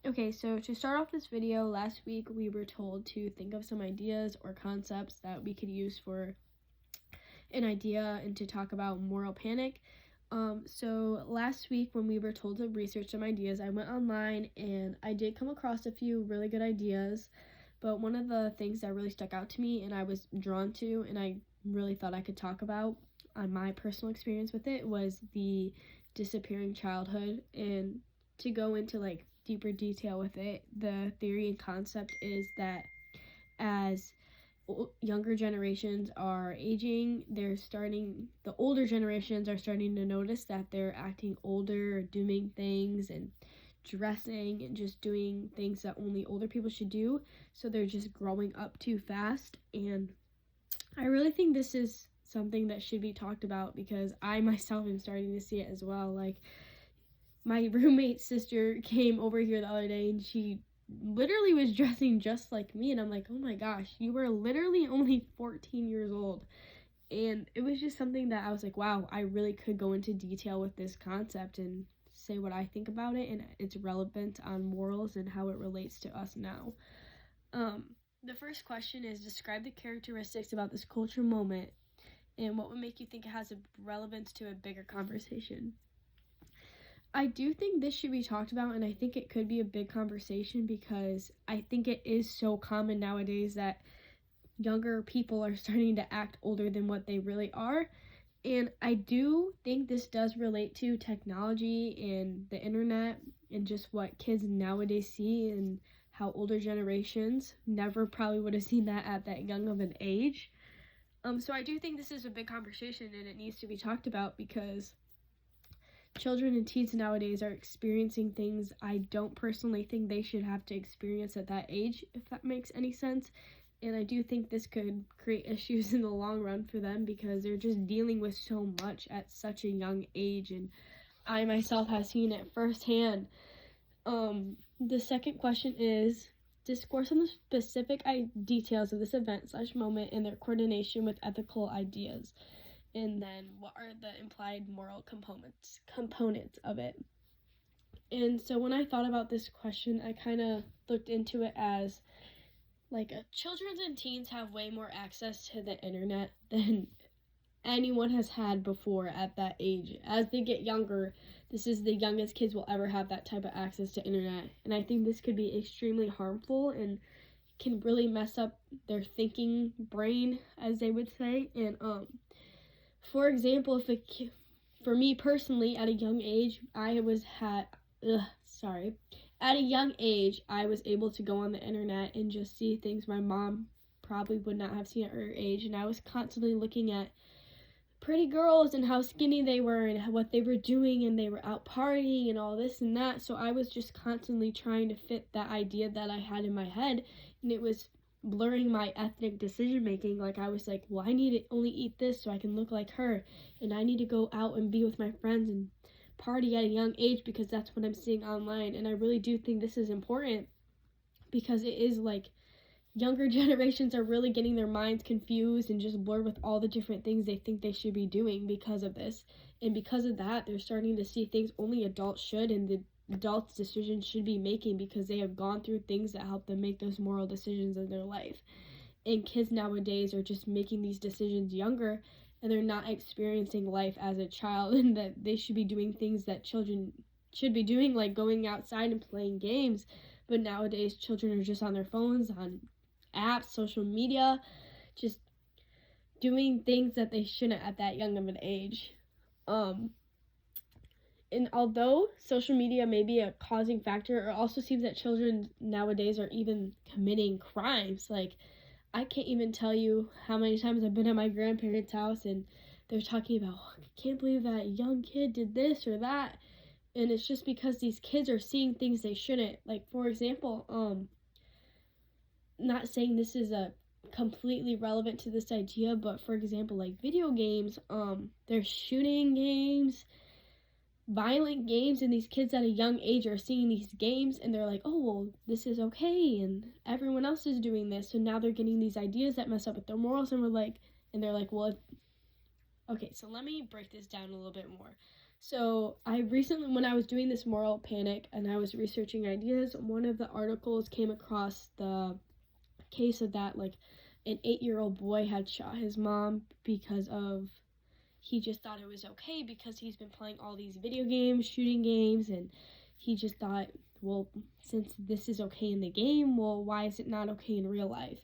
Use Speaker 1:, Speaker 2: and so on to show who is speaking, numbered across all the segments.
Speaker 1: Okay, so to start off this video, last week we were told to think of some ideas or concepts that we could use for an idea and to talk about moral panic. So last week when we were told to research some ideas, I went online and I did come across a few really good ideas. But one of the things that really stuck out to me and I was drawn to and I really thought I could talk about on my personal experience with it was the disappearing childhood. And to go into like deeper detail with it, the theory and concept is that as younger generations are aging, the older generations are starting to notice that they're acting older, doing things and dressing and just doing things that only older people should do. So they're just growing up too fast. And I really think this is something that should be talked about because I myself am starting to see it as well. Like, my roommate's sister came over here the other day and she literally was dressing just like me, and I'm like, oh my gosh, you were literally only 14 years old. And it was just something that I was like, wow, I really could go into detail with this concept and say what I think about it and its relevance on morals and how it relates to us now. The first question is, describe the characteristics about this cultural moment and what would make you think it has a relevance to a bigger conversation. I do think this should be talked about, and I think it could be a big conversation because I think it is so common nowadays that younger people are starting to act older than what they really are. And I do think this does relate to technology and the internet and just what kids nowadays see and how older generations never probably would have seen that at that young of an age. So I do think this is a big conversation and it needs to be talked about because children and teens nowadays are experiencing things I don't personally think they should have to experience at that age, if that makes any sense. And I do think this could create issues in the long run for them because they're just dealing with so much at such a young age, and I myself have seen it firsthand. The second question is, discourse on the specific details of this event/moment and their coordination with ethical ideas. And then what are the implied moral components of it. And so when I thought about this question, I kind of looked into it as like children and teens have way more access to the internet than anyone has had before at that age. As they get younger, this is the youngest kids will ever have that type of access to internet. And I think this could be extremely harmful and can really mess up their thinking brain, as they would say. And for example, for me personally, at a young age, I was able to go on the internet and just see things my mom probably would not have seen at her age, and I was constantly looking at pretty girls and how skinny they were and what they were doing, and they were out partying and all this and that. So I was just constantly trying to fit that idea that I had in my head, and it was blurring my ethnic decision making. Like, I was like, well, I need to only eat this so I can look like her, and I need to go out and be with my friends and party at a young age because that's what I'm seeing online. And I really do think this is important because it is like younger generations are really getting their minds confused and just blurred with all the different things they think they should be doing because of this. And because of that, they're starting to see things only adults should, and the adults' decisions should be making because they have gone through things that help them make those moral decisions in their life. And kids nowadays are just making these decisions younger, and they're not experiencing life as a child, and that they should be doing things that children should be doing, like going outside and playing games. But nowadays, children are just on their phones, on apps, social media, just doing things that they shouldn't at that young of an age. And although social media may be a causing factor, it also seems that children nowadays are even committing crimes. Like, I can't even tell you how many times I've been at my grandparents' house and they're talking about, oh, I can't believe that young kid did this or that. And it's just because these kids are seeing things they shouldn't. Like, for example, not saying this is a completely relevant to this idea, but for example, like video games, they're shooting games, violent games, and these kids at a young age are seeing these games and they're like, oh, well, this is okay and everyone else is doing this. So now they're getting these ideas that mess up with their morals, and they're like, well, okay, so let me break this down a little bit more. So I recently, when I was doing this moral panic and I was researching ideas, one of the articles came across the case of that, like, an 8-year-old boy had shot his mom because of, he just thought it was okay because he's been playing all these video games, shooting games, and he just thought, well, since this is okay in the game, well, why is it not okay in real life?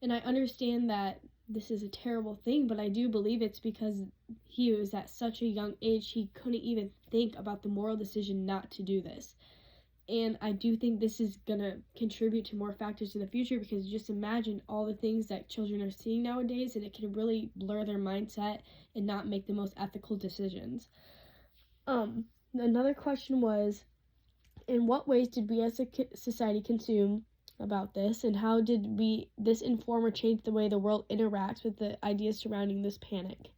Speaker 1: And I understand that this is a terrible thing, but I do believe it's because he was at such a young age, he couldn't even think about the moral decision not to do this. And I do think this is going to contribute to more factors in the future, because just imagine all the things that children are seeing nowadays, and it can really blur their mindset and not make the most ethical decisions. Another question was, in what ways did we as a society consume about this, and how did this inform or change the way the world interacts with the ideas surrounding this panic?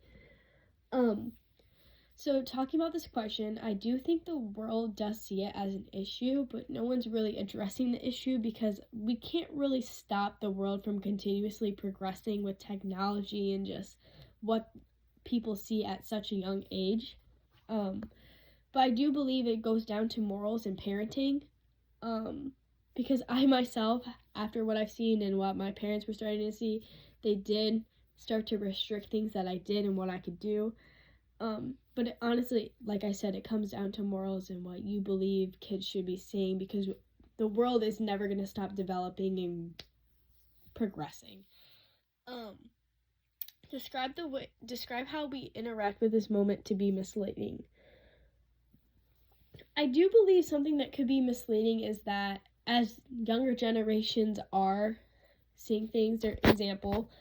Speaker 1: So talking about this question, I do think the world does see it as an issue, but no one's really addressing the issue because we can't really stop the world from continuously progressing with technology and just what people see at such a young age. But I do believe it goes down to morals and parenting, because I myself, after what I've seen and what my parents were starting to see, they did start to restrict things that I did and what I could do. But honestly, like I said, it comes down to morals and what you believe kids should be saying, because the world is never going to stop developing and progressing. Describe how we interact with this moment to be misleading. I do believe something that could be misleading is that as younger generations are seeing things, their example,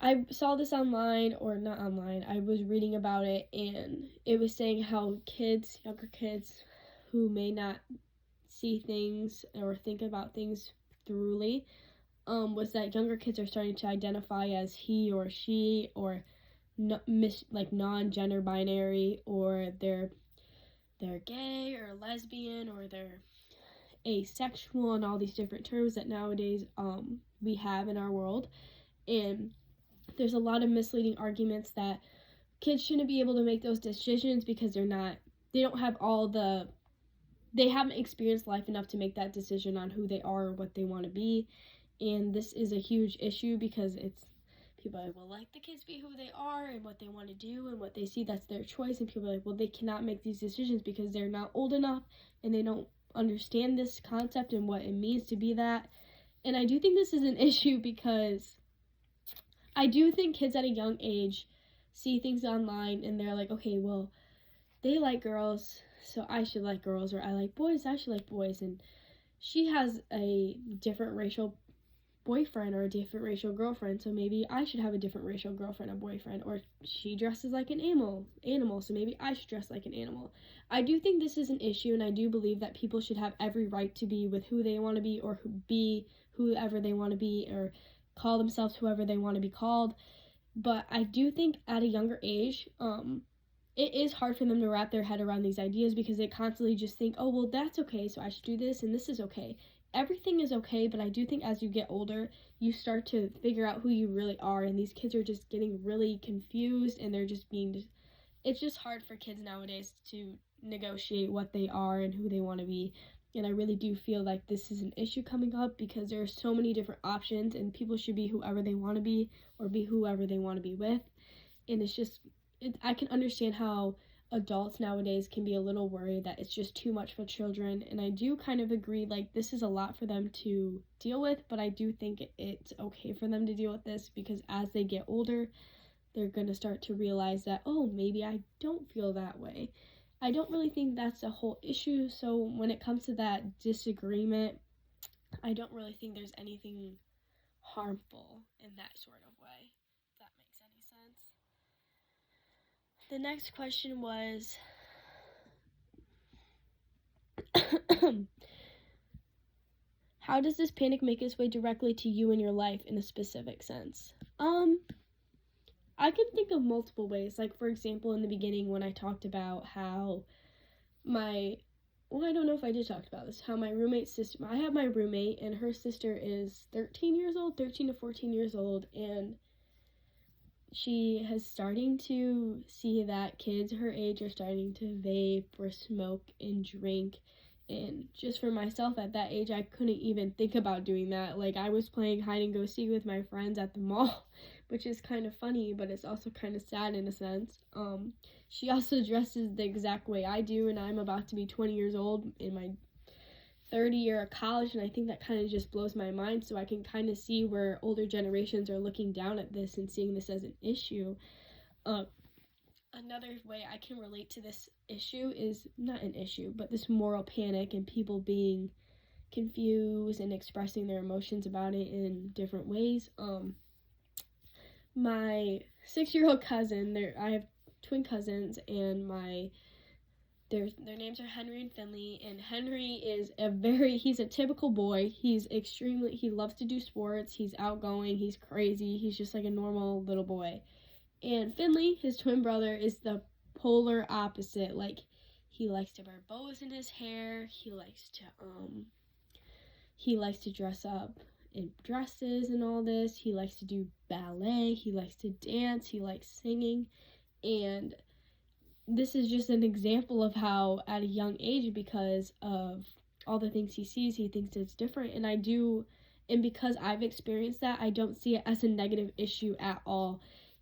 Speaker 1: I saw this online, or not online, I was reading about it, and it was saying how younger kids who may not see things or think about things thoroughly, was that younger kids are starting to identify as he or she, or non-gender binary, or they're gay or lesbian, or they're asexual, and all these different terms that nowadays we have in our world. And there's a lot of misleading arguments that kids shouldn't be able to make those decisions because they haven't experienced life enough to make that decision on who they are or what they want to be. And this is a huge issue because people are like, well, let the kids be who they are and what they want to do and what they see, that's their choice. And people are like, well, they cannot make these decisions because they're not old enough and they don't understand this concept and what it means to be that. And I do think this is an issue because I do think kids at a young age see things online and they're like, okay, well, they like girls, so I should like girls, or I like boys, I should like boys. And she has a different racial boyfriend or a different racial girlfriend, so maybe I should have a different racial girlfriend or boyfriend. Or she dresses like an animal, so maybe I should dress like an animal. I do think this is an issue, and I do believe that people should have every right to be with who they want to be, or be whoever they want to be, or call themselves whoever they want to be called. But I do think at a younger age, it is hard for them to wrap their head around these ideas because they constantly just think, oh, well, that's okay, so I should do this, and this is okay. Everything is okay, but I do think as you get older, you start to figure out who you really are, and these kids are just getting really confused, and they're just it's just hard for kids nowadays to negotiate what they are and who they want to be. And I really do feel like this is an issue coming up because there are so many different options, and people should be whoever they want to be or be whoever they want to be with. And I can understand how adults nowadays can be a little worried that it's just too much for children. And I do kind of agree, like, this is a lot for them to deal with, but I do think it's okay for them to deal with this because as they get older, they're going to start to realize that, oh, maybe I don't feel that way. I don't really think that's a whole issue. So when it comes to that disagreement, I don't really think there's anything harmful in that sort of way, if that makes any sense. The next question was, how does this panic make its way directly to you in your life in a specific sense? I can think of multiple ways. Like, for example, in the beginning when I talked about how I don't know if I did talk about this, how my roommate's sister, I have my roommate, and her sister is 13 to 14 years old, and she has starting to see that kids her age are starting to vape or smoke and drink. And just for myself at that age, I couldn't even think about doing that. Like, I was playing hide and go seek with my friends at the mall, which is kind of funny, but it's also kind of sad in a sense. She also dresses the exact way I do, and I'm about to be 20 years old in my third year of college, and I think that kind of just blows my mind. So I can kind of see where older generations are looking down at this and seeing this as an issue. Another way I can relate to this issue is not an issue, but this moral panic and people being confused and expressing their emotions about it in different ways. My 6-year-old cousin, I have twin cousins, and their names are Henry and Finley, and Henry is he's a typical boy. He loves to do sports, he's outgoing, he's crazy, he's just like a normal little boy. And Finley, his twin brother, is the polar opposite. Like, he likes to wear bows in his hair, he likes to dress up in dresses and all this, he likes to do ballet, he likes to dance, he likes singing, and this is just an example of how at a young age, because of all the things he sees, he thinks it's different. And because I've experienced that, I don't see it as a negative issue at all.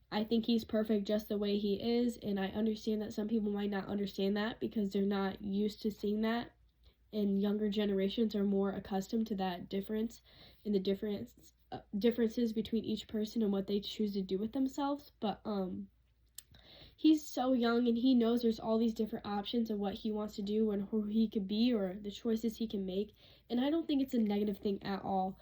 Speaker 1: I think he's perfect just the way he is, and I understand that some people might not understand that because they're not used to seeing that, and younger generations are more accustomed to that difference and the differences between each person and what they choose to do with themselves. But he's so young, and he knows there's all these different options of what he wants to do and who he could be or the choices he can make. And I don't think it's a negative thing at all.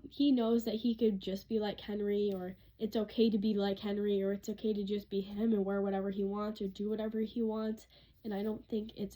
Speaker 1: He knows that he could just be like Henry, or it's okay to be like Henry, or it's okay to just be him and wear whatever he wants or do whatever he wants. And I don't think it's